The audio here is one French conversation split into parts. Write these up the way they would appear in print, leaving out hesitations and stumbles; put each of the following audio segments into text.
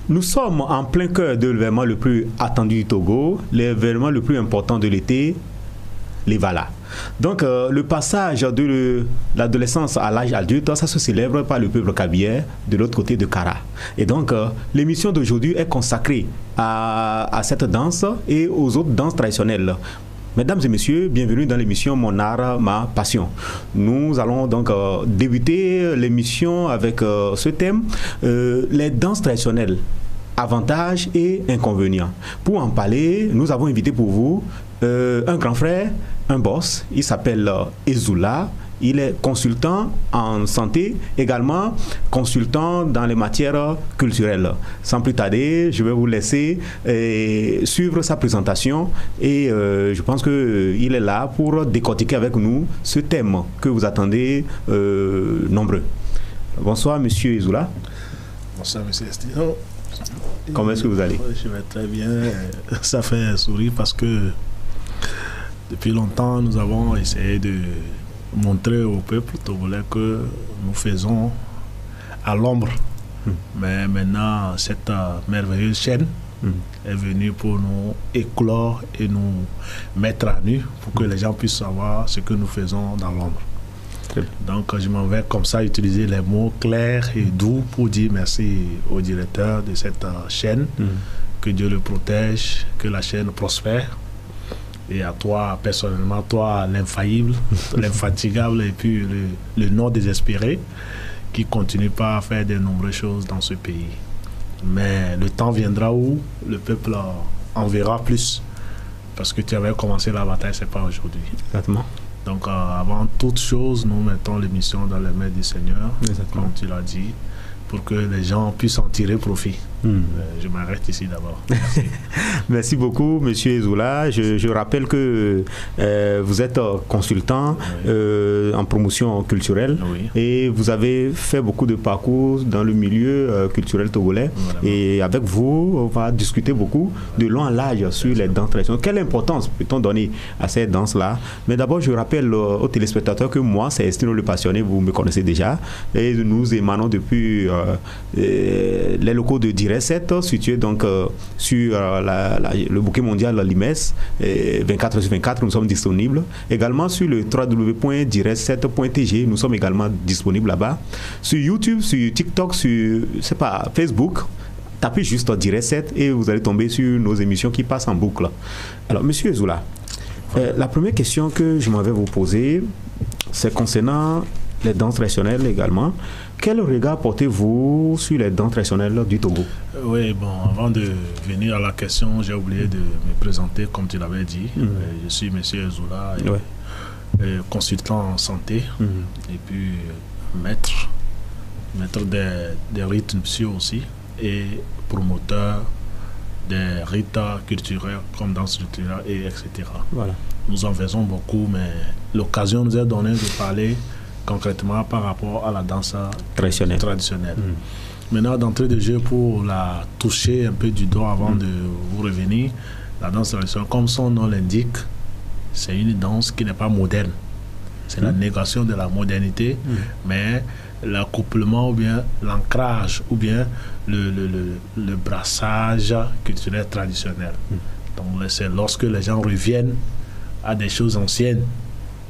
Nous sommes en plein cœur de l'événement le plus attendu du Togo, l'événement le plus important de l'été, les Valas. Donc, le passage de l'adolescence à l'âge adulte, ça se célèbre par le peuple kabyle de l'autre côté de Kara. Et donc, l'émission d'aujourd'hui est consacrée à cette danse et aux autres danses traditionnelles. Mesdames et messieurs, bienvenue dans l'émission Mon art, ma passion. Nous allons donc débuter l'émission avec ce thème, les danses traditionnelles, avantages et inconvénients. Pour en parler, nous avons invité pour vous un grand frère, un boss, il s'appelle Ezoula. Il est consultant en santé, également consultant dans les matières culturelles. Sans plus tarder, je vais vous laisser suivre sa présentation et je pense qu'il est là pour décortiquer avec nous ce thème que vous attendez nombreux. Bonsoir, monsieur Ezoula. Bonsoir, monsieur Estino. Comment est-ce que vous allez? Je vais très bien. Ça fait sourire parce que depuis longtemps, nous avons essayé de montrer au peuple togolais que nous faisons à l'ombre. Mais maintenant, cette merveilleuse chaîne est venue pour nous éclore et nous mettre à nu pour que les gens puissent savoir ce que nous faisons dans l'ombre. Donc, je m'en vais comme ça utiliser les mots clairs et doux pour dire merci au directeur de cette chaîne, que Dieu le protège, que la chaîne prospère. Et à toi, personnellement, toi, l'infaillible, l'infatigable, et puis le non désespéré, qui continue pas à faire de nombreuses choses dans ce pays. Mais le temps viendra où le peuple en verra plus. Parce que tu avais commencé la bataille, c'est pas aujourd'hui. Exactement. Donc, avant toute chose, nous mettons l'émission dans les mains du Seigneur, comme tu l'as dit, pour que les gens puissent en tirer profit. Je m'arrête ici d'abord. Merci. Merci beaucoup, monsieur Ezoula. Je rappelle que vous êtes consultant en promotion culturelle et vous avez fait beaucoup de parcours dans le milieu culturel togolais. Et avec vous, on va discuter beaucoup de long en large sur les danses traditionnelles. Quelle importance peut-on donner à ces danses-là? Mais d'abord, je rappelle aux téléspectateurs que moi, c'est Estino le Passionné, vous me connaissez déjà. Et nous émanons depuis les locaux de Direct 7, situés donc sur le bouquet mondial Limes, 24/24, nous sommes disponibles. Également sur le www.direct7.tg, nous sommes également disponibles là-bas. Sur YouTube, sur TikTok, sur Facebook, tapez juste Direct 7 et vous allez tomber sur nos émissions qui passent en boucle. Alors, monsieur Ezoula, la première question que je m'en vais vous poser, c'est concernant les danses traditionnelles également. Quel regard portez-vous sur les danses traditionnelles du Togo? Oui, bon, avant de venir à la question, j'ai oublié de me présenter, comme tu l'avais dit. Je suis M. Ezoula, consultant en santé, et puis maître des rites nuptiaux aussi, et promoteur des rites culturels comme danse culturelle, etc. Voilà. Nous en faisons beaucoup, mais l'occasion nous est donnée de parler concrètement par rapport à la danse traditionnelle. Maintenant, d'entrée de jeu, pour la toucher un peu du doigt avant de vous revenir, la danse traditionnelle, comme son nom l'indique, c'est une danse qui n'est pas moderne. C'est la négation de la modernité, mais l'accouplement ou bien l'ancrage ou bien le brassage culturel traditionnel. Donc, c'est lorsque les gens reviennent à des choses anciennes,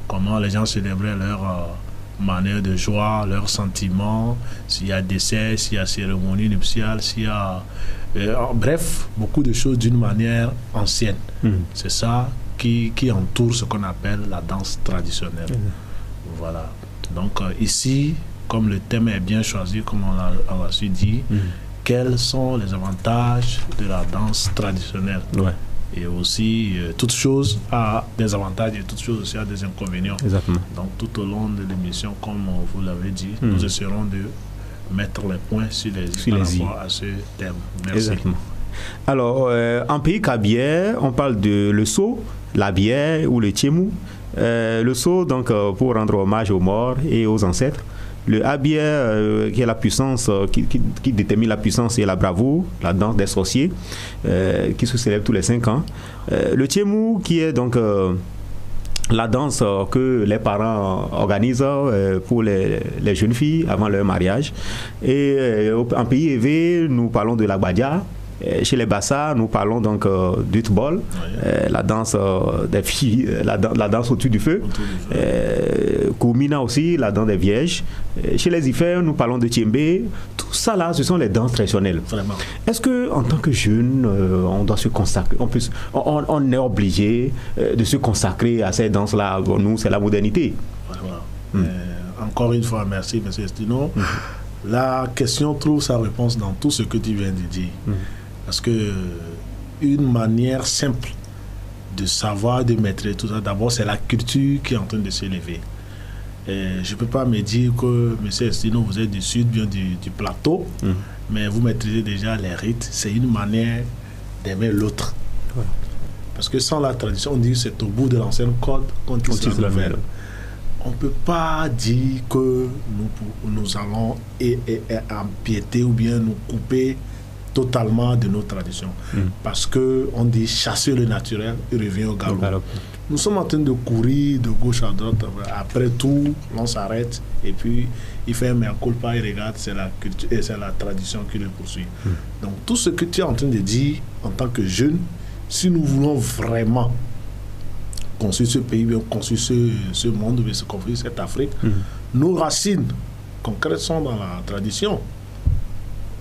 comment les gens célébraient leur manière de joie, leurs sentiments, s'il y a décès, s'il y a cérémonie nuptiale, s'il y a... bref, beaucoup de choses d'une manière ancienne. C'est ça qui entoure ce qu'on appelle la danse traditionnelle. Voilà. Donc ici, comme le thème est bien choisi, comme on l'a su dire, quels sont les avantages de la danse traditionnelle? Et aussi, toute chose a des avantages et toute chose aussi a des inconvénients. Exactement. Donc, tout au long de l'émission, comme vous l'avez dit, nous essaierons de mettre les points sur les i par rapport à ce thème. Merci. Exactement. Alors, en pays kabyle, on parle de le sceau, la bière ou le tchémou. Le sceau, donc, pour rendre hommage aux morts et aux ancêtres. Le habier, qui est la puissance, qui détermine la puissance et la bravoure, la danse des sorciers, qui se célèbre tous les 5 ans. Le tchémou, qui est donc la danse que les parents organisent pour les jeunes filles avant leur mariage. Et en pays élevé, nous parlons de la Gbadia. Chez les Bassa, nous parlons donc du Tbol, la danse des filles, la danse autour du feu. Koumina aussi, la danse des vierges. Chez les Ifers, nous parlons de Tiembé. Tout ça là, ce sont les danses traditionnelles. Est-ce que en tant que jeune, on doit se consacrer, on est obligé de se consacrer à ces danses-là? Bon, nous, c'est la modernité. Encore une fois, merci, M. Estino. La question trouve sa réponse dans tout ce que tu viens de dire. Parce que une manière simple de savoir, de maîtriser tout ça, d'abord, c'est la culture qui est en train de s'élever. Je ne peux pas me dire que, M. Estino, vous êtes du sud, bien du plateau, mais vous maîtrisez déjà les rites. C'est une manière d'aimer l'autre. Parce que sans la tradition, on dit que c'est au bout de l'ancienne corde qu'on tisse la nouvelle. On ne peut pas dire que nous allons empiéter ou bien nous couper totalement de nos traditions. Parce qu'on dit chasser le naturel et revient au galop. Nous sommes en train de courir de gauche à droite. Après tout, on s'arrête et puis il fait un mea culpa, il regarde, c'est la culture et c'est la tradition qui le poursuit. Donc tout ce que tu es en train de dire en tant que jeune, si nous voulons vraiment construire ce pays, construire ce monde, construire cette Afrique, nos racines concrètes sont dans la tradition.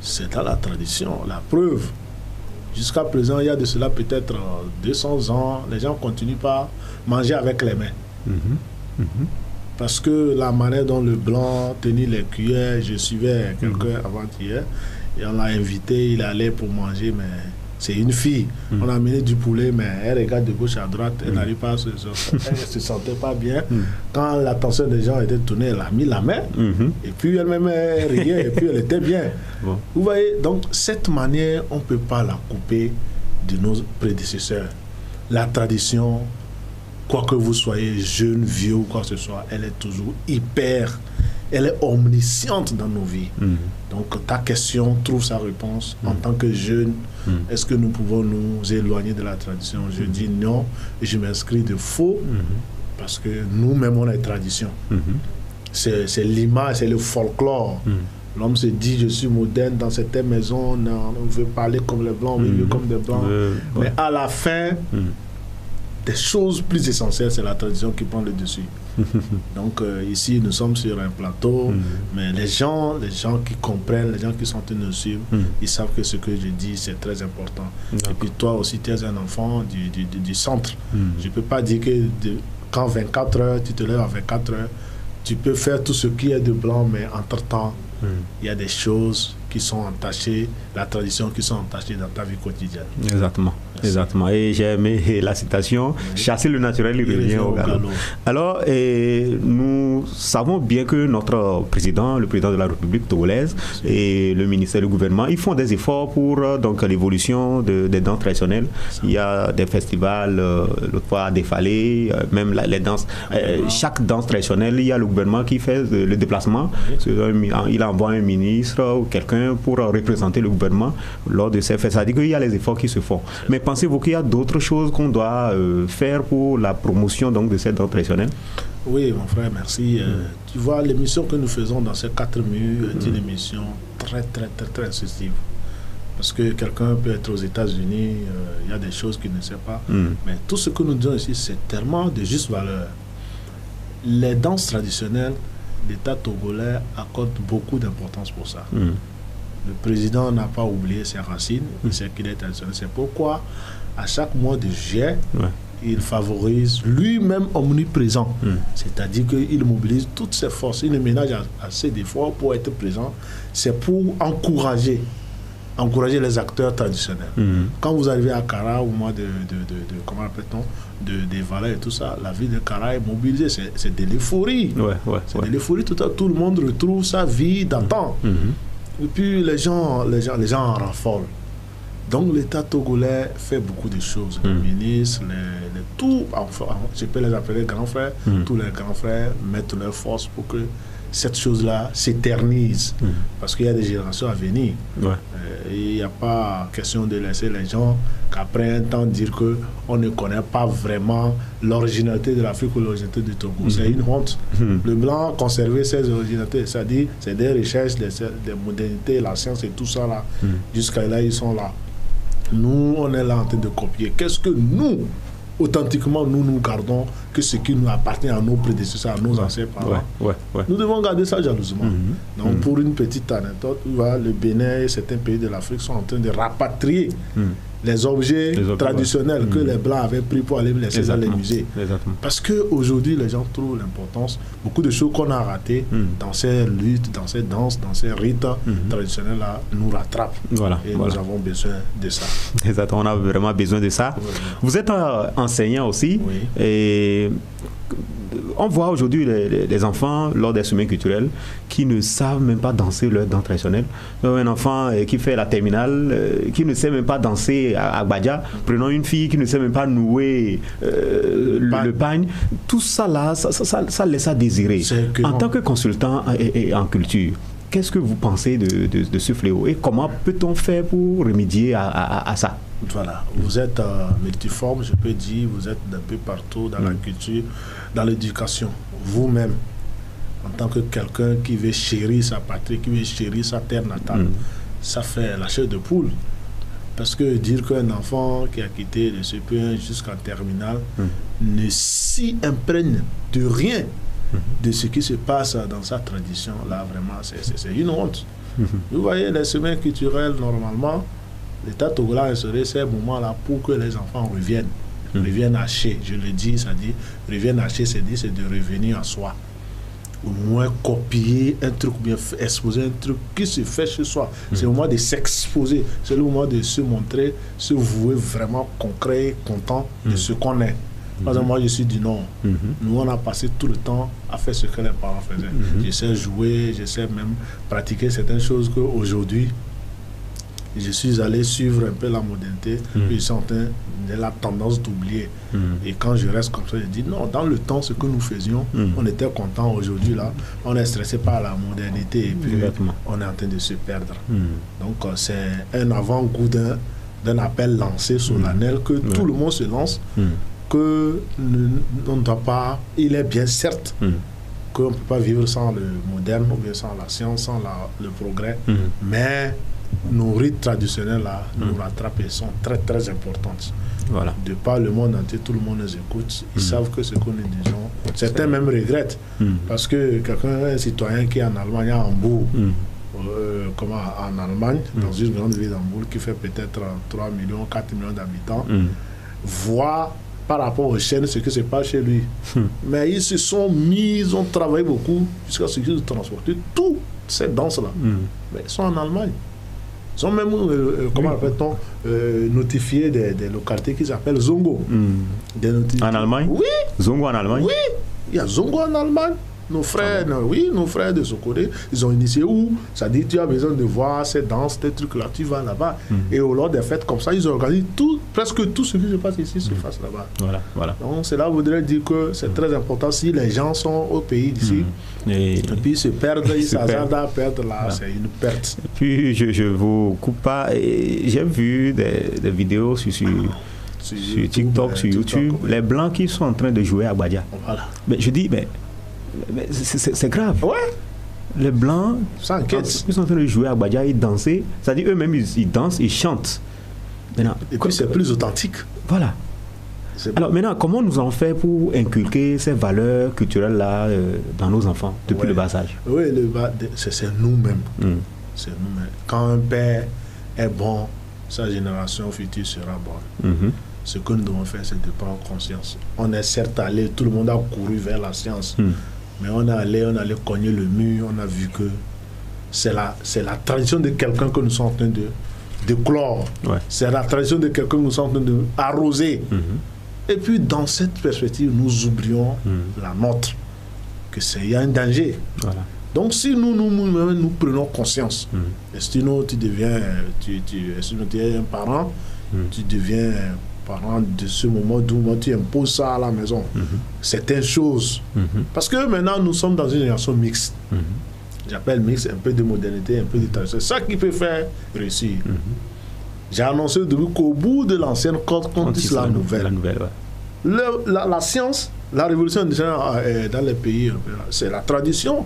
C'est dans la tradition, la preuve. Jusqu'à présent, il y a de cela peut-être 200 ans, les gens continuent par manger avec les mains. Parce que la manière dont le blanc tenait les cuillères, je suivais quelqu'un avant-hier, et on l'a invité, il allait pour manger, mais c'est une fille. On a amené du poulet, mais elle regarde de gauche à droite, elle n'arrive pas à se elle ne se sentait pas bien. Quand l'attention des gens était tournée, elle a mis la main, et puis elle-même riait, et puis elle était bien. Vous voyez, donc cette manière, on ne peut pas la couper de nos prédécesseurs. La tradition, quoi que vous soyez jeune, vieux ou quoi que ce soit, elle est toujours hyper, elle est omnisciente dans nos vies. Donc ta question trouve sa réponse en tant que jeune. Est-ce que nous pouvons nous éloigner de la tradition? Je dis non, et je m'inscris de faux, parce que nous-mêmes on a une tradition. C'est l'image, c'est le folklore. L'homme se dit, je suis moderne dans cette maison, on veut parler comme les blancs, on veut vivre comme des blancs. Mais à la fin, des choses plus essentielles, c'est la tradition qui prend le dessus. Donc ici, nous sommes sur un plateau, mais les gens qui comprennent, les gens qui sont en train de nous suivre, ils savent que ce que je dis, c'est très important. Et puis toi aussi, tu es un enfant du centre. Je ne peux pas dire que quand 24 heures, tu te lèves à 24 heures, tu peux faire tout ce qui est de blanc, mais entre-temps, il y a des choses qui sont entachées, la tradition qui sont entachées dans ta vie quotidienne. Exactement. Merci. Exactement. Et j'ai aimé la citation, chasser le naturel, il revient au galop. Alors, nous savons bien que notre président, le président de la République togolaise et le ministère du gouvernement, ils font des efforts pour donc l'évolution des danses traditionnelles. Il y a des festivals, l'autre fois à Défalé, même les danses. Chaque danse traditionnelle, il y a le gouvernement qui fait le déplacement. Il envoie un ministre ou quelqu'un pour représenter le gouvernement lors de ces fêtes. Ça veut dire qu'il y a les efforts qui se font. Mais pensez-vous qu'il y a d'autres choses qu'on doit faire pour la promotion donc, de cette danse traditionnelle? Oui, mon frère, merci. Tu vois, l'émission que nous faisons dans ces 4 murs est une émission très incisive. Parce que quelqu'un peut être aux États-Unis, il y a des choses qu'il ne sait pas. Mais tout ce que nous disons ici, c'est tellement de juste valeur. Les danses traditionnelles, l'État togolais accorde beaucoup d'importance pour ça. Le président n'a pas oublié ses racines, il sait qu'il est traditionnel. C'est pourquoi, à chaque mois de juillet, il favorise lui-même omniprésent. C'est-à-dire qu'il mobilise toutes ses forces. Il ne ménage assez d'efforts pour être présent. C'est pour encourager les acteurs traditionnels. Quand vous arrivez à Kara, au mois comment appelle-t-on, des valets et tout ça, la ville de Kara est mobilisée. C'est de l'euphorie. C'est de l'euphorie. Tout le monde retrouve sa vie d'antan. Et puis les gens en raffolent. Donc l'État togolais fait beaucoup de choses. Les ministres, tout, enfin, je peux les appeler grands frères, tous les grands frères mettent leur force pour que cette chose-là s'éternise. Parce qu'il y a des générations à venir. Il n'y a pas question de laisser les gens qu'après un temps dire qu'on ne connaît pas vraiment l'originalité de l'Afrique ou l'originalité du Togo. C'est une honte. Le blanc conserver ses originalités, c'est-à-dire c'est des recherches, des modernités, la science et tout ça là. Jusqu'à là, ils sont là. Nous, on est là en train de copier. Qu'est-ce que nous, authentiquement, nous gardons que ce qui nous appartient à nos prédécesseurs, à nos anciens parents. Nous devons garder ça jalousement. Donc, pour une petite anecdote, le Bénin et certains pays de l'Afrique sont en train de rapatrier les objets traditionnels que les Blancs avaient pris pour aller laisser dans les musées. Parce qu'aujourd'hui, les gens trouvent l'importance, beaucoup de choses qu'on a ratées dans ces luttes, dans ces danses, dans ces rites traditionnels-là, nous rattrapent. Et nous avons besoin de ça. Exactement, on a vraiment besoin de ça. Vous êtes enseignant aussi. Et on voit aujourd'hui les enfants lors des semaines culturelles qui ne savent même pas danser leur danse traditionnelle. Un enfant qui fait la terminale, qui ne sait même pas danser à Gbadja. Prenons une fille qui ne sait même pas nouer le pagne. Tout ça là, ça laisse à désirer. En tant que consultant en culture, qu'est-ce que vous pensez de ce fléau et comment peut-on faire pour remédier à ça? Voilà, vous êtes multiforme, je peux dire, vous êtes un peu partout dans la culture, dans l'éducation. Vous-même, en tant que quelqu'un qui veut chérir sa patrie, qui veut chérir sa terre natale, ça fait la chair de poule. Parce que dire qu'un enfant qui a quitté le CP1 jusqu'en terminale ne s'y imprègne de rien de ce qui se passe dans sa tradition, là, vraiment, c'est une honte. Vous voyez, les semaines culturelles, normalement, l'État togolais a instauré ces moments-là pour que les enfants reviennent à chez. Je le dis, ça dit, reviennent à chez, c'est de revenir à soi. Au moins copier un truc, bien exposer un truc qui se fait chez soi. C'est le moment de s'exposer, c'est le moment de se montrer, se vouer vraiment concret et content de ce qu'on est. Par exemple, moi, je suis du Nord. Nous, on a passé tout le temps à faire ce que les parents faisaient. Je sais jouer, je sais même pratiquer certaines choses qu'aujourd'hui, je suis allé suivre un peu la modernité, puis je suis en train de la tendance d'oublier. Et quand je reste comme ça, je dis non, dans le temps, ce que nous faisions, on était content. Aujourd'hui, là, on est stressé par la modernité et puis on est en train de se perdre. Donc, c'est un avant-goût d'un appel lancé solennel que tout le monde se lance, que on ne doit pas, il est bien certes qu'on ne peut pas vivre sans le moderne, ou bien sans la science, sans le progrès, mais nos rites traditionnels là nous rattrapent et sont très très importantes. De par le monde entier, tout le monde nous écoute, ils savent que ce que nous disons, certains même regrettent, parce que un citoyen qui est en Allemagne, à Hambourg, en Allemagne, dans une grande ville d'Hambourg qui fait peut-être 3 millions, 4 millions d'habitants, voit par rapport aux chaînes ce qui se passe chez lui. Mais ils se sont mis, ils ont travaillé beaucoup jusqu'à ce qu'ils transportent toutes ces danses-là. Mais ils sont en Allemagne. Ils sont même, comment appelle-t-on, notifiés des localités qui s'appellent Zongo. En Allemagne? Oui. Zongo en Allemagne? Oui. Il y a Zongo en Allemagne. Nos frères, nos frères de Sokodé, ils ont initié où? Ça dit, tu as besoin de voir ces danses, ces trucs-là, tu vas là-bas. Et au lors des fêtes comme ça, ils organisent presque tout ce qui se passe ici se passe là-bas. Donc, cela voudrait dire que c'est très important si les gens sont au pays d'ici, et puis ils se perdent, ils s'hasardent à perdre là, c'est une perte. Et puis, je vous coupe pas, j'ai vu des vidéos sur TikTok, sur YouTube, les Blancs qui sont en train de jouer à Gbadja. Mais je dis, mais c'est grave. Les Blancs, ils sont en train de jouer à Gbadja, ils dansent, c'est-à-dire eux-mêmes ils dansent, ils chantent. Maintenant, et puis c'est plus authentique. Voilà. Alors maintenant, comment nous en faire pour inculquer ces valeurs culturelles-là dans nos enfants depuis le bas âge? Oui, c'est nous-mêmes. C'est nous-mêmes. Quand un père est bon, sa génération future sera bonne. Ce que nous devons faire, c'est de prendre conscience. On est certes allé, tout le monde a couru vers la science, mais on allait cogner le mur, on a vu que c'est la tradition de quelqu'un que nous sommes en train de clore. C'est la tradition de quelqu'un que nous sommes en train d'arroser. Et puis, dans cette perspective, nous oublions la nôtre, qu'il y a un danger. Donc, si nous prenons conscience, et sinon tu deviens, tu es un parent, tu deviens parents de ce moment d'où tu imposes ça à la maison. Certaines choses. Parce que maintenant, nous sommes dans une génération mixte. J'appelle mixte un peu de modernité, un peu de tradition. C'est ça qui peut faire réussir. J'ai annoncé qu'au bout de l'ancienne corde, qu'on dise la nouvelle. La science, la révolution industrielle dans les pays, c'est la tradition.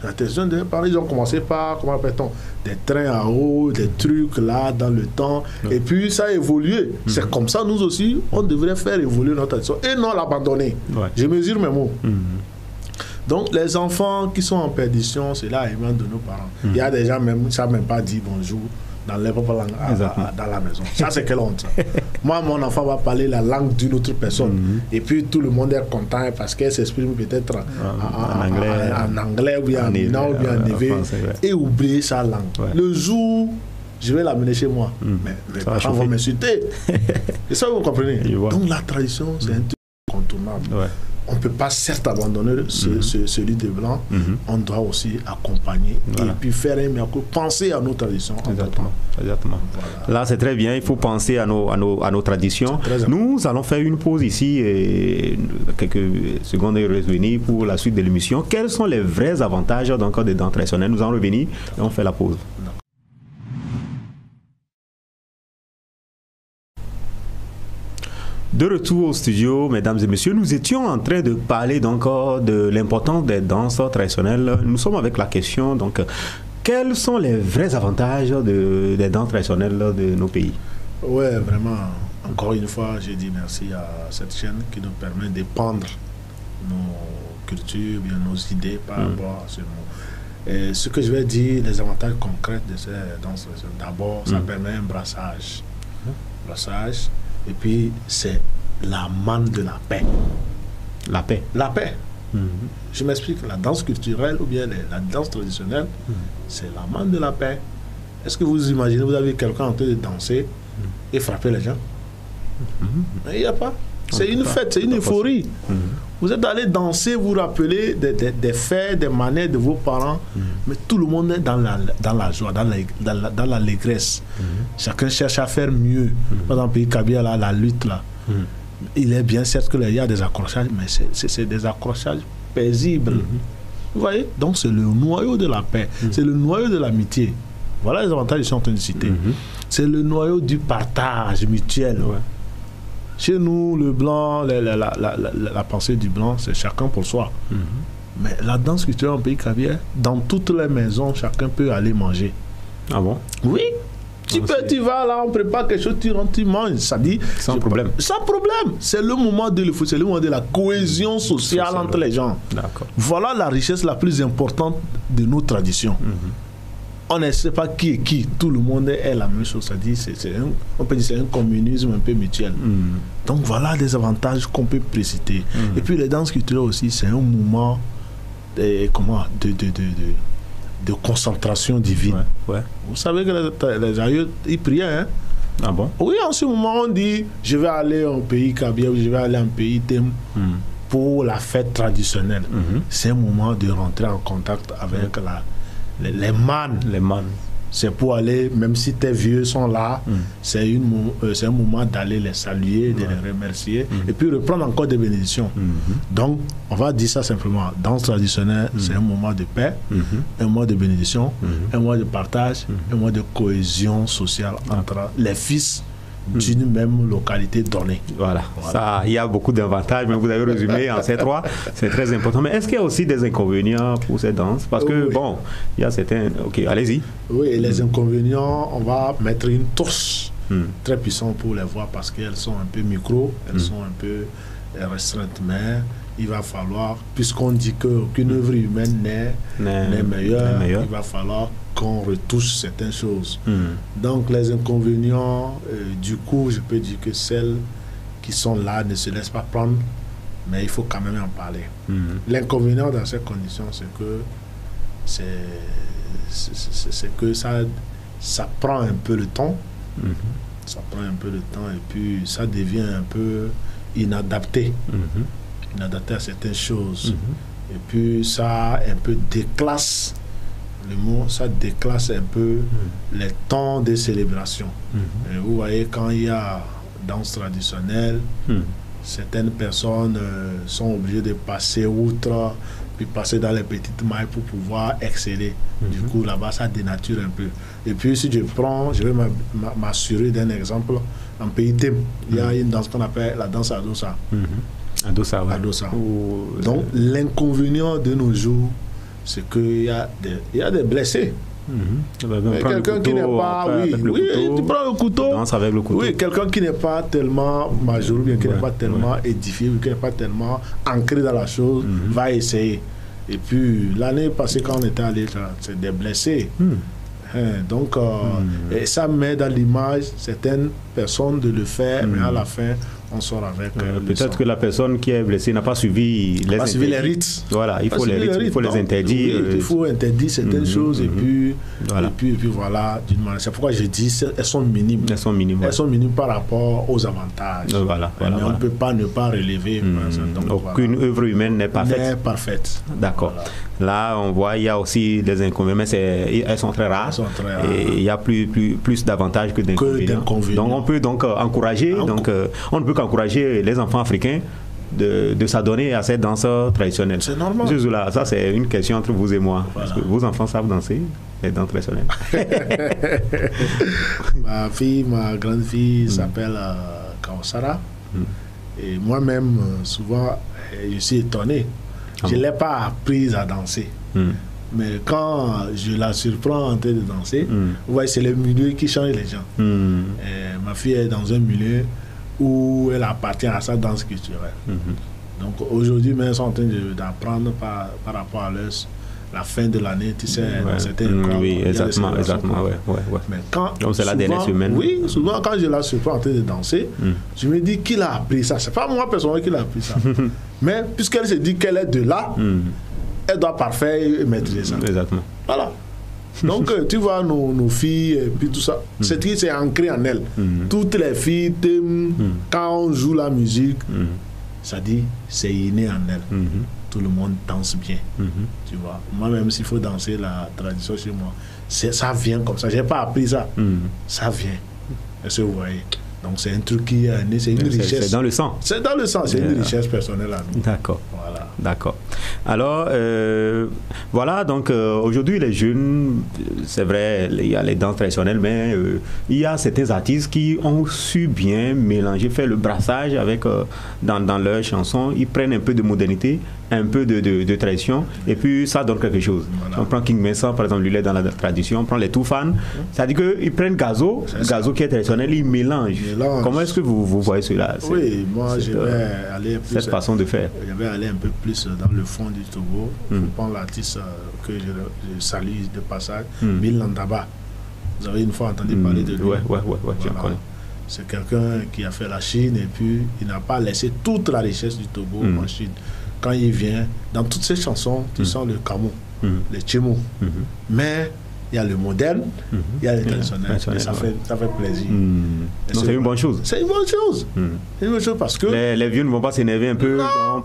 La tradition de Paris, ils ont commencé par, comment appelle-t-on, des trains à eau, des trucs là dans le temps. Et puis ça a évolué. C'est comme ça, nous aussi, on devrait faire évoluer notre tradition et non l'abandonner. Je mesure mes mots. Donc, les enfants qui sont en perdition, c'est là l'élément de nos parents. Il y a des gens même, ça même pas dit bonjour dans leur propre langue dans la maison. Ça, c'est quelle honte. Moi, mon enfant va parler la langue d'une autre personne. Et puis, tout le monde est content parce qu'elle s'exprime peut-être en anglais ou bien en minant ou bien en névé et oublier sa langue. Le jour, je vais l'amener chez moi. Mais mes parents vont m'insulter. Et ça, vous comprenez. Donc, la tradition, c'est un truc incontournable. On ne peut pas certes abandonner celui de blanc, on doit aussi accompagner et puis faire un miracle, penser à nos traditions. Exactement. Voilà. Là, c'est très bien, il faut penser à nos traditions. Nous allons faire une pause ici, et quelques secondes et revenir pour la suite de l'émission. Quels sont les vrais avantages donc, des dents traditionnelles? Nous allons revenir et on fait la pause. De retour au studio, mesdames et messieurs, nous étions en train de parler donc de l'importance des danses traditionnelles. Nous sommes avec la question, donc, quels sont les vrais avantages des danses traditionnelles de nos pays? Oui, vraiment, encore une fois, je dis merci à cette chaîne qui nous permet d'épandre nos cultures, bien nos idées par rapport à ce mot. Et ce que je vais dire, les avantages concrets de ces danses traditionnelles, d'abord, ça permet un brassage. Brassage. Et puis, c'est la manne de la paix. La paix. La paix. Je m'explique. La danse culturelle ou bien la danse traditionnelle, c'est la manne de la paix. Est-ce que vous imaginez, vous avez quelqu'un en train de danser et frapper les gens? Mais il n'y a pas. C'est une fête, c'est une euphorie. Vous êtes allé danser, vous rappelez des faits, des manières de vos parents, mais tout le monde est dans la joie, dans l'allégresse. Chacun cherche à faire mieux. Par exemple, pays Kabia, la lutte, là, il est bien certes qu'il y a des accrochages, mais c'est des accrochages paisibles. Vous voyez? Donc, c'est le noyau de la paix, c'est le noyau de l'amitié. Voilà les avantages que je suis en train de citer. C'est le noyau du partage mutuel. Chez nous, le blanc, la pensée du blanc, c'est chacun pour soi. Mais la danse culturelle en pays Kabia, dans toutes les maisons, chacun peut aller manger. Ah bon? Oui. Tu vas là, on prépare quelque chose, tu rentres, tu manges. Ça dit, sans problème. Sans problème. C'est le moment de l'euphorie, c'est le moment de la cohésion sociale entre les gens. Voilà la richesse la plus importante de nos traditions. On ne sait pas qui est qui. Tout le monde est la même chose. On peut dire que c'est un communisme un peu mutuel. Donc voilà des avantages qu'on peut préciter. Et puis les danses culturelles aussi, c'est un moment de concentration divine. Vous savez que les aïeux, ils priaient. Hein? Ah bon? Oui, en ce moment, on dit je vais aller en pays Kabia, je vais aller en pays Tem pour la fête traditionnelle. C'est un moment de rentrer en contact avec les mannes. C'est pour aller, même si tes vieux sont là, c'est un moment d'aller les saluer, de les remercier, et puis reprendre encore des bénédictions. Donc, on va dire ça simplement. Danse traditionnelle, c'est un moment de paix, un moment de bénédiction, un moment de partage, un moment de cohésion sociale entre les fils d'une même localité donnée. Voilà. Ça, il y a beaucoup d'avantages, mais vous avez résumé en ces trois. C'est très important. Mais est-ce qu'il y a aussi des inconvénients pour ces danses? Parce que, bon, il y a certains... Ok, allez-y. Oui, et les inconvénients, on va mettre une torche très puissante pour les voir parce qu'elles sont un peu micro, elles sont un peu restreintes, mais il va falloir, puisqu'on dit qu'aucune œuvre humaine n'est meilleure, il va falloir qu'on retouche certaines choses. Donc les inconvénients, du coup, je peux dire que celles qui sont là ne se laissent pas prendre, mais il faut quand même en parler. L'inconvénient dans ces conditions, c'est que ça prend un peu le temps. Ça prend un peu de temps et puis ça devient un peu inadapté. Inadapté à certaines choses. Et puis ça un peu déclasse le mot, ça déclasse un peu les temps de célébration. Et vous voyez, quand il y a danse traditionnelle. Certaines personnes sont obligées de passer outre, puis passer dans les petites mailles pour pouvoir exceller. Du coup, là-bas, ça dénature un peu. Et puis, si je vais m'assurer d'un exemple. En pays Tem, il y a une danse qu'on appelle la danse Adossa. Adossa, ouais. Adossa. Donc, l'inconvénient de nos jours, c'est qu'il y a des blessés. Quelqu'un qui n'est pas, tu prends le couteau, danse avec le couteau. Oui, quelqu'un qui n'est pas tellement majeur, bien qui n'est pas tellement édifié, qui n'est pas tellement ancré dans la chose, va essayer. Et puis l'année passée quand on était allé, c'est des blessés. Donc et ça met dans l'image certaines personnes de le faire, mais à la fin on sort avec peut-être que la personne qui est blessée n'a pas suivi les rites. Voilà, il faut les rites, il faut les interdire. Oui, il faut interdire certaines choses et puis voilà, d'une manière. C'est pourquoi je dis elles sont minimes. Elles sont minimes par rapport aux avantages. Mais on ne peut pas ne pas relever. Aucune œuvre humaine n'est parfaite. D'accord. Voilà. Là, on voit il y a aussi des inconvénients, mais elles sont très rares. Et il y a plus d'avantages que d'inconvénients. Donc on peut encourager. On ne peut qu'encourager les enfants africains de s'adonner à cette danse traditionnelle. C'est normal. Monsieur Zoula, ça c'est une question entre vous et moi. Voilà. Parce que vos enfants savent danser les danses traditionnelles. Ma grande fille s'appelle Kaosara. Et moi-même, souvent, je suis étonné. Je ne l'ai pas apprise à danser. Mais quand je la surprends en train de danser, vous voyez, c'est le milieu qui change les gens. Et ma fille est dans un milieu où elle appartient à sa danse culturelle. Donc aujourd'hui, elles sont en train d'apprendre par rapport à la fin de l'année, tu sais, dans certains cas. Oui, exactement. Mais quand, donc c'est la dernière semaine. Oui, souvent quand je la surprends en train de danser, je me dis qui l'a appris ça. C'est pas moi personnellement qui l'a appris ça. Mais puisqu'elle se dit qu'elle est de là, elle doit parfait maîtriser ça. Exactement. Voilà. Donc, tu vois, nos filles, et puis tout ça, c'est ancré en elles. Toutes les filles, quand on joue la musique, ça dit, c'est inné en elles. Tout le monde danse bien. Tu vois, moi-même, s'il faut danser la tradition chez moi, ça vient comme ça. Je n'ai pas appris ça. Ça vient. Est-ce que vous voyez? Donc, c'est un truc qui est né, c'est une richesse. C'est dans le sang. C'est dans le sang, c'est une richesse personnelle à nous. D'accord. Voilà. D'accord. Alors, voilà, donc aujourd'hui, les jeunes, c'est vrai, il y a les danses traditionnelles, mais il y a certains artistes qui ont su bien mélanger, faire le brassage avec, dans leurs chansons. Ils prennent un peu de modernité, un peu de tradition, et puis ça donne quelque chose. Voilà. On prend King Mesa, par exemple, lui, il est dans la tradition. On prend les Toufan. C'est-à-dire qu'ils prennent Gazo qui est traditionnel, ils mélangent. Comment est-ce que vous voyez cela? Oui, moi, je vais aller plus... Cette façon de faire. Je vais aller un peu plus dans le fond du Togo. Je prends l'artiste que je salue de passage, Bill Landaba. Vous avez une fois entendu parler de lui? Oui, je connais. C'est quelqu'un qui a fait la Chine et puis il n'a pas laissé toute la richesse du Togo en Chine. Quand il vient, dans toutes ses chansons, tu sens le Kamou, le Tchimou. Mais il y a le moderne, il y a le traditionnel. Et ça fait plaisir. Donc c'est une bonne chose. C'est une bonne chose. C'est une bonne chose parce que... Les vieux ne vont pas s'énerver un peu. Non,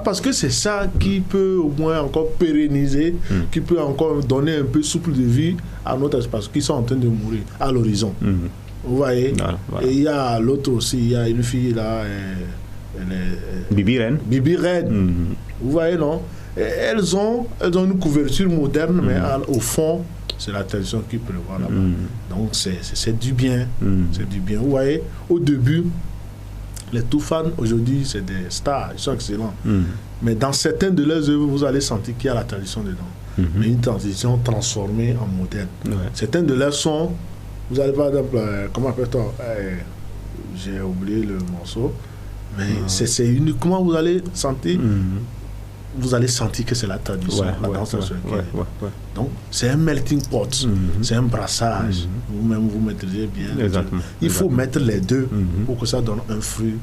parce que c'est ça qui peut au moins encore pérenniser, qui peut encore donner un peu souple de vie à notre espace, qui sont en train de mourir à l'horizon. Vous voyez? Voilà. Et il y a l'autre aussi, il y a une fille là... Bibi Reine. Vous voyez, non? Et elles ont une couverture moderne, mais au fond, c'est la tradition qui prévoit là-bas. Donc, c'est du bien. C'est du bien. Vous voyez, au début, les Toufan, aujourd'hui, c'est des stars. Ils sont excellents. Mais dans certaines de leurs œuvres, vous allez sentir qu'il y a la tradition dedans. Mais une tradition transformée en moderne. Certaines de leurs sons, vous allez par exemple, comment appelle-t-on? J'ai oublié le morceau. Mais c'est uniquement, vous allez sentir, que c'est la tradition, la danse. Donc, c'est un melting pot, c'est un brassage. Vous-même, vous maîtrisez bien. Exactement. Il faut mettre les deux pour que ça donne un fruit,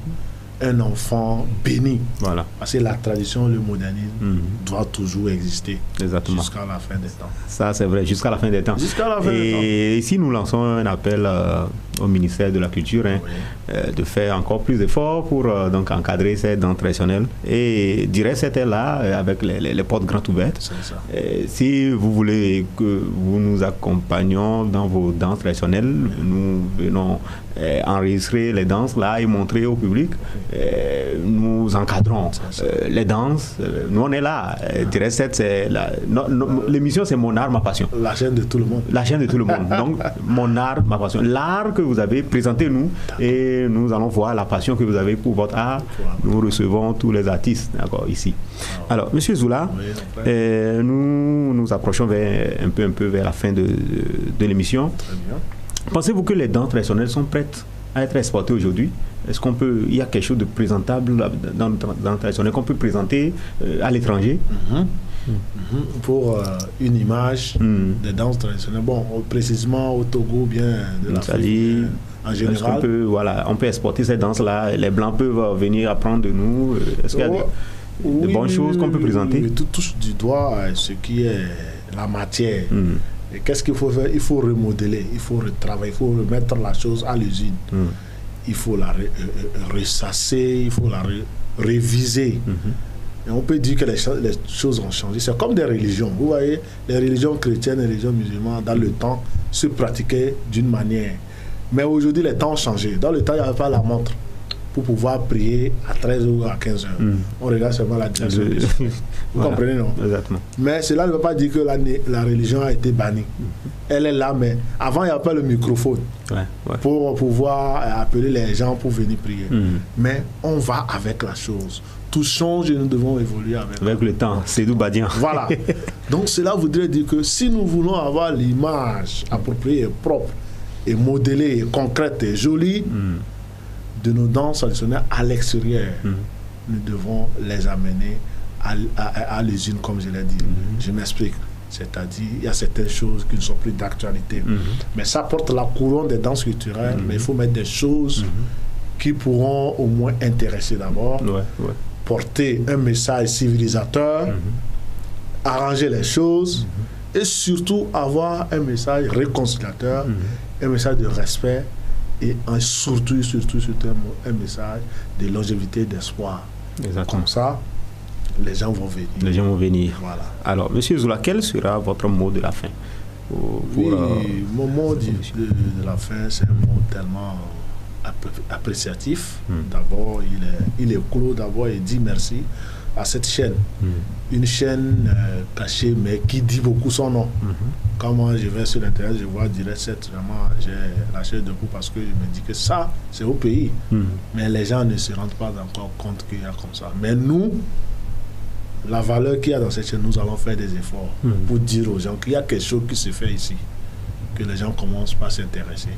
un enfant béni. Voilà. Parce que la tradition, le modernisme doit toujours exister. Exactement. Jusqu'à la fin des temps. Ça, c'est vrai, jusqu'à la fin des temps. Jusqu'à la fin des temps. Et ici, nous lançons un appel au ministère de la Culture de faire encore plus d'efforts pour donc encadrer ces dents traditionnelles. Et Direct c'était là avec les portes grandes ouvertes. Si vous voulez que vous nous accompagnions dans vos danses traditionnelles, nous venons enregistrer les danses là et montrer au public. Nous encadrons les danses. Nous on est là. Direct 7 c'est l'émission c'est Mon Art, Ma Passion. La chaîne de tout le monde. La chaîne de tout le monde. Donc Mon Art, Ma Passion. L'art que vous avez, présentez-nous et nous allons voir la passion que vous avez pour votre art. Nous recevons tous les artistes ici. Alors Monsieur Zoula, nous nous approchons un peu vers la fin de l'émission. Très bien. Pensez-vous que les dents traditionnelles sont prêtes à être exportées aujourd'hui? Est-ce il y a quelque chose de présentable dans le dents traditionnelles qu'on peut présenter à l'étranger? Pour une image des danses traditionnelles, précisément au Togo, bien de l'Afrique en général. On peut exporter ces danses-là, les Blancs peuvent venir apprendre de nous. Est-ce qu'il y a de bonnes choses qu'on peut présenter? Tout touche du doigt ce qui est la matière. Et qu'est-ce qu'il faut faire? Il faut remodeler, il faut retravailler, il faut remettre la chose à l'usine. Il faut la ressasser, il faut la réviser. Et on peut dire que les choses ont changé. C'est comme des religions. Vous voyez, les religions chrétiennes et les religions musulmanes, dans le temps, se pratiquaient d'une manière. Mais aujourd'hui, les temps ont changé. Dans le temps, il n'y avait pas la montre pour pouvoir prier à 13h ou à 15h. On regarde seulement la direction. Vous comprenez, non? Exactement. Mais cela ne veut pas dire que la religion a été bannie. Elle est là, mais avant, il n'y avait pas le microphone pour pouvoir appeler les gens pour venir prier. Mais on va avec la chose. Tout change et nous devons évoluer avec le temps. C'est d'où Badian. Voilà. Donc cela voudrait dire que si nous voulons avoir l'image appropriée et propre et modélée et concrète et jolie de nos danses traditionnelles à l'extérieur, nous devons les amener à l'usine, comme je l'ai dit. Je m'explique. C'est-à-dire, il y a certaines choses qui ne sont plus d'actualité. Mais ça porte la couronne des danses culturelles, mais il faut mettre des choses qui pourront au moins intéresser d'abord, porter un message civilisateur, arranger les choses, et surtout avoir un message réconciliateur, un message de respect, et surtout un message de longévité, d'espoir. Comme ça, les gens vont venir. Les gens vont venir. Voilà. Alors, Monsieur Zoula, quel sera votre mot de la fin? Mon mot de la fin, c'est un mot tellement appréciatif. D'abord, il est clos. D'abord, il dit merci à cette chaîne. Une chaîne cachée, mais qui dit beaucoup son nom. Quand moi je vais sur Internet, je vois Direct 7, vraiment, j'ai la chaîne debout parce que je me dis que ça, c'est au pays. Mais les gens ne se rendent pas encore compte qu'il y a comme ça. Mais nous, la valeur qu'il y a dans cette chaîne, nous allons faire des efforts pour dire aux gens qu'il y a quelque chose qui se fait ici, que les gens commencent pas à s'intéresser.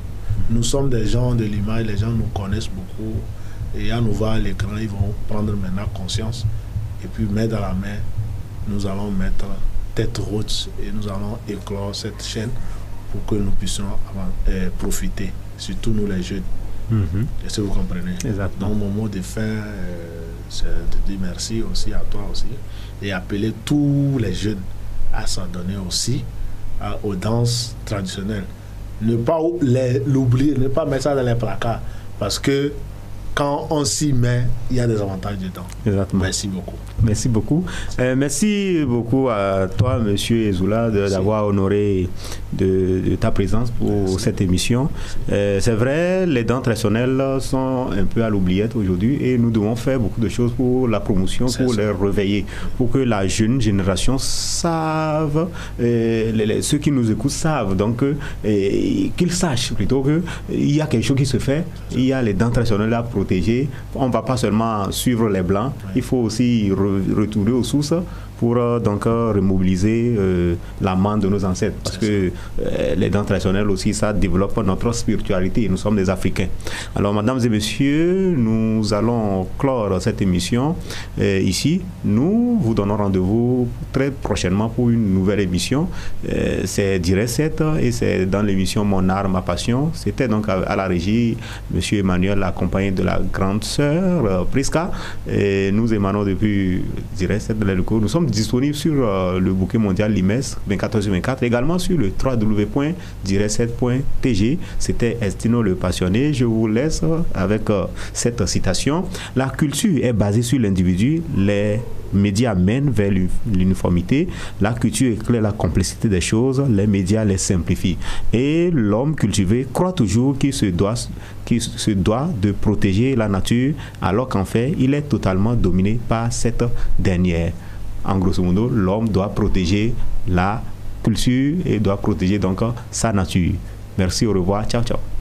Nous sommes des gens de l'image, les gens nous connaissent beaucoup, et à nous voir à l'écran, ils vont prendre maintenant conscience, et puis main dans la main, nous allons mettre tête haute et nous allons éclore cette chaîne pour que nous puissions profiter, surtout nous les jeunes. Est-ce que vous comprenez? Exactement. Donc mon mot de fin, c'est de dire merci aussi à toi aussi, et appeler tous les jeunes à s'en donner aussi aux danses traditionnelles. Ne pas l'oublier, ne pas mettre ça dans les placards, parce que quand on s'y met, il y a des avantages dedans. Exactement. Merci beaucoup. Merci beaucoup. Merci beaucoup à toi, Monsieur Zoula, d'avoir honoré de ta présence pour cette émission. C'est vrai, les dents traditionnelles sont un peu à l'oubliette aujourd'hui et nous devons faire beaucoup de choses pour la promotion, pour les réveiller, pour que la jeune génération savent, ceux qui nous écoutent savent, donc qu'ils sachent plutôt qu'il y a quelque chose qui se fait, il y a les dents traditionnelles à protéger. On ne va pas seulement suivre les Blancs, il faut aussi retourner aux sources pour donc remobiliser l'âme de nos ancêtres, parce que les dents traditionnelles aussi, ça développe notre spiritualité. Nous sommes des Africains. Alors, mesdames et messieurs, nous allons clore cette émission ici. Nous vous donnons rendez-vous très prochainement pour une nouvelle émission. C'est Direct 7 et c'est dans l'émission Mon Art, Ma Passion. C'était donc à la régie Monsieur Emmanuel, accompagné de la grande sœur Prisca. Et nous émanons depuis Direct 7 de l'ELCO. Nous sommes disponible sur le bouquet mondial Limes 24/24, également sur le www.7.tg. C'était Estino le passionné. Je vous laisse avec cette citation. La culture est basée sur l'individu, les médias mènent vers l'uniformité, la culture éclaire la complexité des choses, les médias les simplifient. Et l'homme cultivé croit toujours qu'il se doit de protéger la nature, alors qu'en fait, il est totalement dominé par cette dernière. En grosso modo, l'homme doit protéger la culture et doit protéger donc sa nature. Merci, au revoir, ciao, ciao.